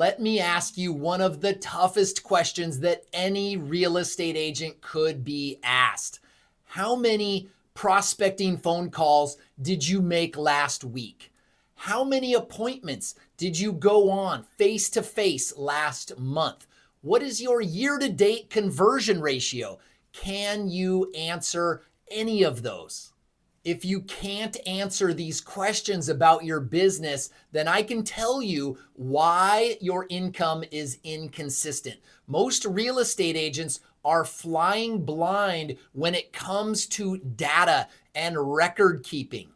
let me ask you one of the toughest questions that any real estate agent could be asked. How many prospecting phone calls did you make last week? How many appointments did you go on face to face last month? What is your year-to-date conversion ratio? Can you answer any of those? If you can't answer these questions about your business, then I can tell you why your income is inconsistent. Most real estate agents are flying blind when it comes to data and record keeping,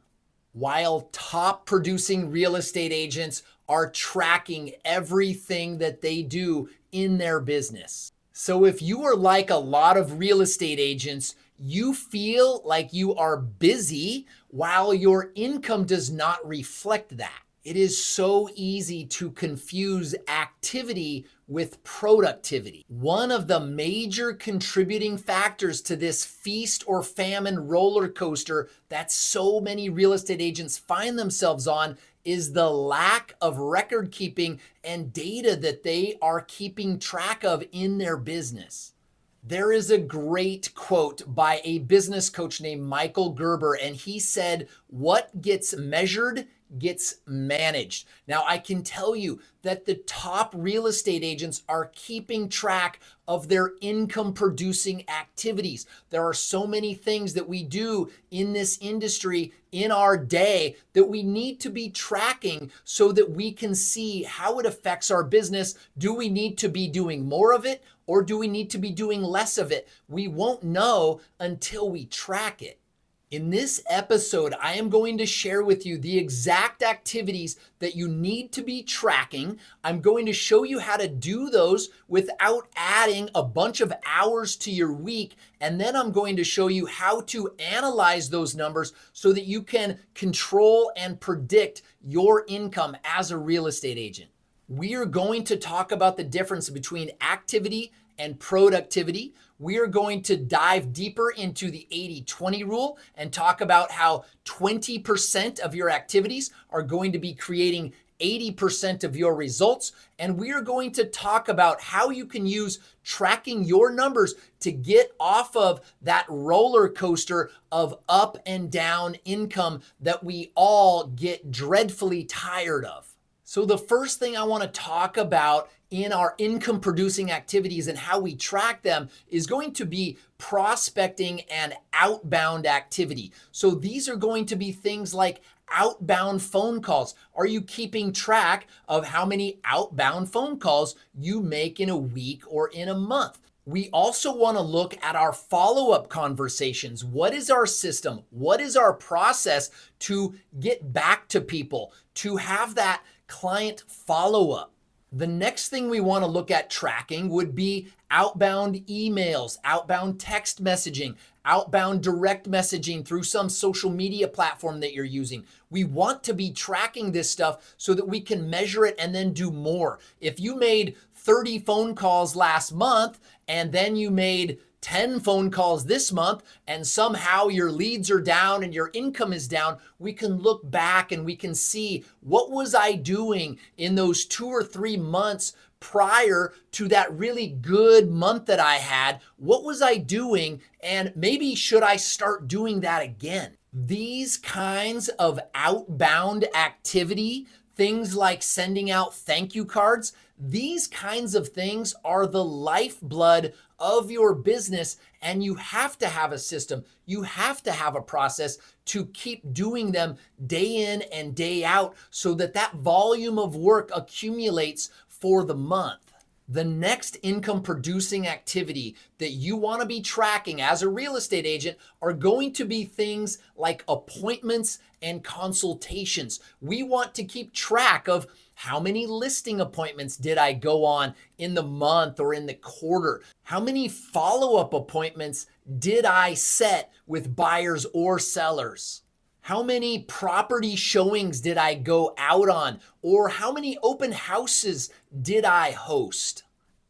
while top producing real estate agents are tracking everything that they do in their business. So if you are like a lot of real estate agents, you feel like you are busy while your income does not reflect that. It is so easy to confuse activity with productivity. One of the major contributing factors to this feast or famine roller coaster that so many real estate agents find themselves on is the lack of record keeping and data that they are keeping track of in their business. There is a great quote by a business coach named Michael Gerber, and he said, "What gets measured gets managed." Now, I can tell you that the top real estate agents are keeping track of their income producing activities. There are so many things that we do in this industry in our day that we need to be tracking so that we can see how it affects our business. Do we need to be doing more of it, or do we need to be doing less of it? We won't know until we track it. In this episode, I am going to share with you the exact activities that you need to be tracking. I'm going to show you how to do those without adding a bunch of hours to your week. And then I'm going to show you how to analyze those numbers so that you can control and predict your income as a real estate agent. We are going to talk about the difference between activity and productivity. We are going to dive deeper into the 80-20 rule and talk about how 20% of your activities are going to be creating 80% of your results. And we are going to talk about how you can use tracking your numbers to get off of that roller coaster of up and down income that we all get dreadfully tired of. So the first thing I want to talk about in our income producing activities and how we track them is going to be prospecting and outbound activity. So these are going to be things like outbound phone calls. Are you keeping track of how many outbound phone calls you make in a week or in a month? We also want to look at our follow-up conversations. What is our system? What is our process to get back to people, to have that client follow-up? The next thing we want to look at tracking would be outbound emails, outbound text messaging, outbound direct messaging through some social media platform that you're using. We want to be tracking this stuff so that we can measure it and then do more. If you made 30 phone calls last month and then you made 10 phone calls this month and somehow your leads are down and your income is down, we can look back and we can see, what was I doing in those 2 or 3 months prior to that really good month that I had? What was I doing? And maybe should I start doing that again? These kinds of outbound activity, things like sending out thank you cards, these kinds of things are the lifeblood of your business, and you have to have a system. You have to have a process to keep doing them day in and day out so that that volume of work accumulates for the month. The next income producing activity that you want to be tracking as a real estate agent are going to be things like appointments and consultations. We want to keep track of how many listing appointments did I go on in the month or in the quarter? How many follow-up appointments did I set with buyers or sellers? How many property showings did I go out on? Or how many open houses did I host?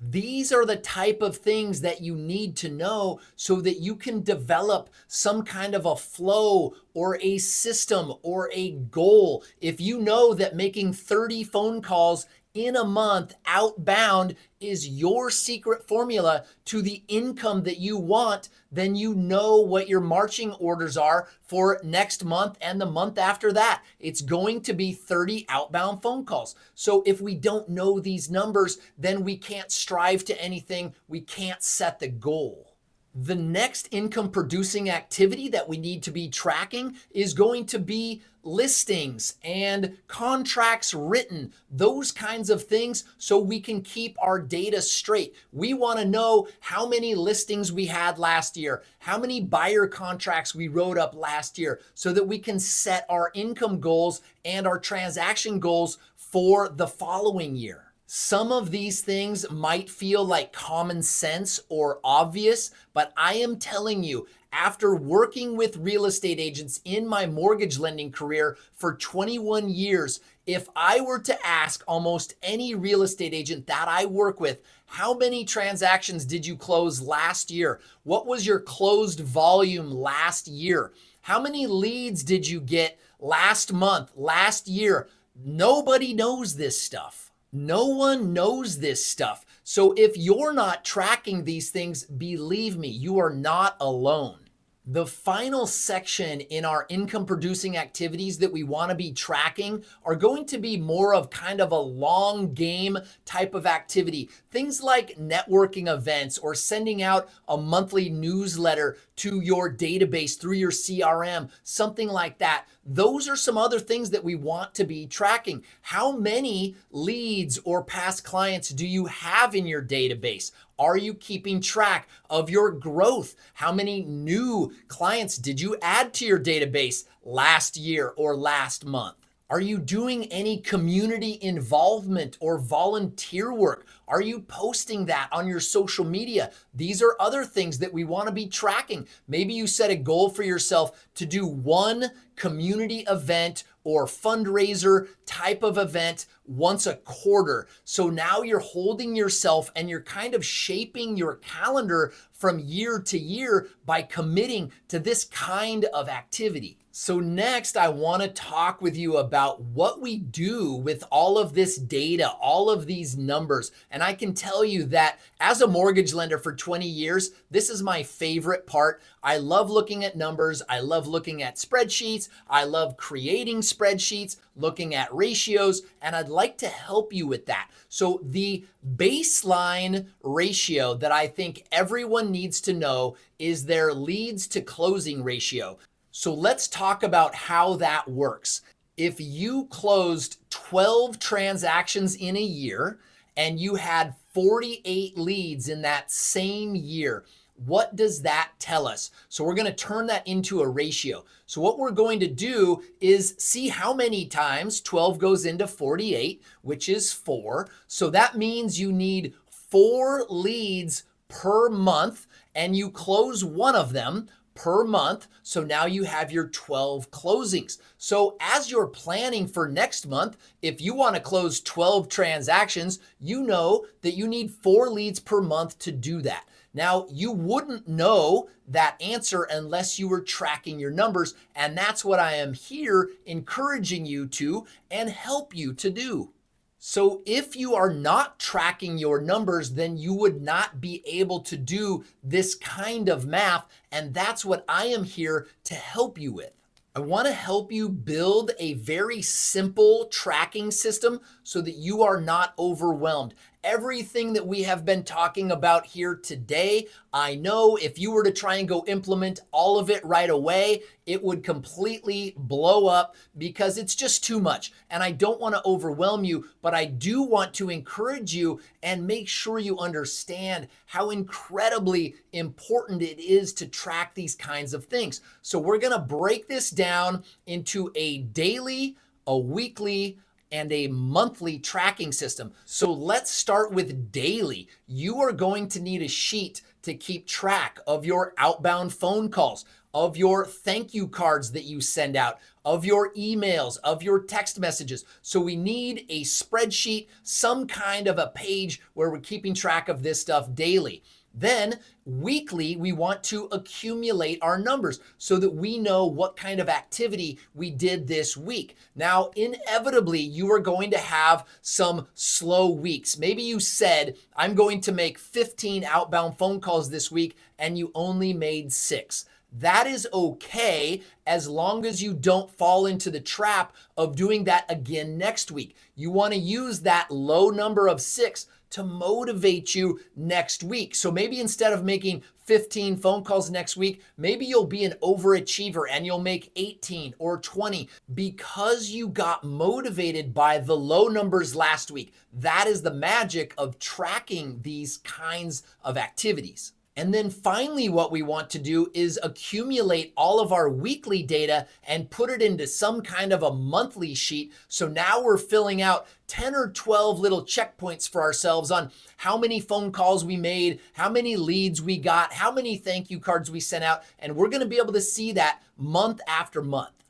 These are the type of things that you need to know so that you can develop some kind of a flow or a system or a goal. If you know that making 30 phone calls in a month outbound is your secret formula to the income that you want, then you know what your marching orders are for next month and the month after that. It's going to be 30 outbound phone calls. So if we don't know these numbers, then we can't strive to anything. We can't set the goal. The next income producing activity that we need to be tracking is going to be listings and contracts written, those kinds of things, so we can keep our data straight. We want to know how many listings we had last year, how many buyer contracts we wrote up last year, so that we can set our income goals and our transaction goals for the following year. Some of these things might feel like common sense or obvious, but I am telling you, after working with real estate agents in my mortgage lending career for 21 years, if I were to ask almost any real estate agent that I work with, how many transactions did you close last year? What was your closed volume last year? How many leads did you get last month, last year? Nobody knows this stuff. No one knows this stuff. So if you're not tracking these things, believe me, you are not alone. The final section in our income producing activities that we want to be tracking are going to be more of kind of a long game type of activity. Things like networking events or sending out a monthly newsletter to your database through your CRM, something like that. Those are some other things that we want to be tracking. How many leads or past clients do you have in your database? Are you keeping track of your growth? How many new clients did you add to your database last year or last month? Are you doing any community involvement or volunteer work? Are you posting that on your social media? These are other things that we want to be tracking. Maybe you set a goal for yourself to do one community event or fundraiser type of event once a quarter. So now you're holding yourself and you're kind of shaping your calendar from year to year by committing to this kind of activity. So next, I want to talk with you about what we do with all of this data, all of these numbers. And I can tell you that as a mortgage lender for 20 years, this is my favorite part. I love looking at numbers. I love looking at spreadsheets. I love creating spreadsheets, looking at ratios, and I'd like to help you with that. So the baseline ratio that I think everyone needs to know is their leads to closing ratio. So let's talk about how that works. If you closed 12 transactions in a year and you had 48 leads in that same year, what does that tell us? So we're going to turn that into a ratio. So what we're going to do is see how many times 12 goes into 48, which is 4. So that means you need 4 leads per month and you close one of them per month. So now you have your 12 closings. So as you're planning for next month, if you want to close 12 transactions, you know that you need 4 leads per month to do that. Now, you wouldn't know that answer unless you were tracking your numbers, and that's what I am here encouraging you to and help you to do. So if you are not tracking your numbers, then you would not be able to do this kind of math, and that's what I am here to help you with. I want to help you build a very simple tracking system so that you are not overwhelmed. Everything that we have been talking about here today, I know if you were to try and go implement all of it right away, it would completely blow up because it's just too much. And I don't want to overwhelm you, but I do want to encourage you and make sure you understand how incredibly important it is to track these kinds of things. So we're going to break this down into a daily, a weekly, and a monthly tracking system. So let's start with daily. You are going to need a sheet to keep track of your outbound phone calls, of your thank you cards that you send out, of your emails, of your text messages. So we need a spreadsheet, some kind of a page where we're keeping track of this stuff daily. Then weekly, we want to accumulate our numbers so that we know what kind of activity we did this week. Now, inevitably, you are going to have some slow weeks. Maybe you said, I'm going to make 15 outbound phone calls this week, and you only made 6. That is okay as long as you don't fall into the trap of doing that again next week. You want to use that low number of 6 to motivate you next week. So maybe instead of making 15 phone calls next week, maybe you'll be an overachiever and you'll make 18 or 20 because you got motivated by the low numbers last week. That is the magic of tracking these kinds of activities. And then finally, what we want to do is accumulate all of our weekly data and put it into some kind of a monthly sheet. So now we're filling out 10 or 12 little checkpoints for ourselves on how many phone calls we made, how many leads we got, how many thank you cards we sent out. And we're going to be able to see that month after month.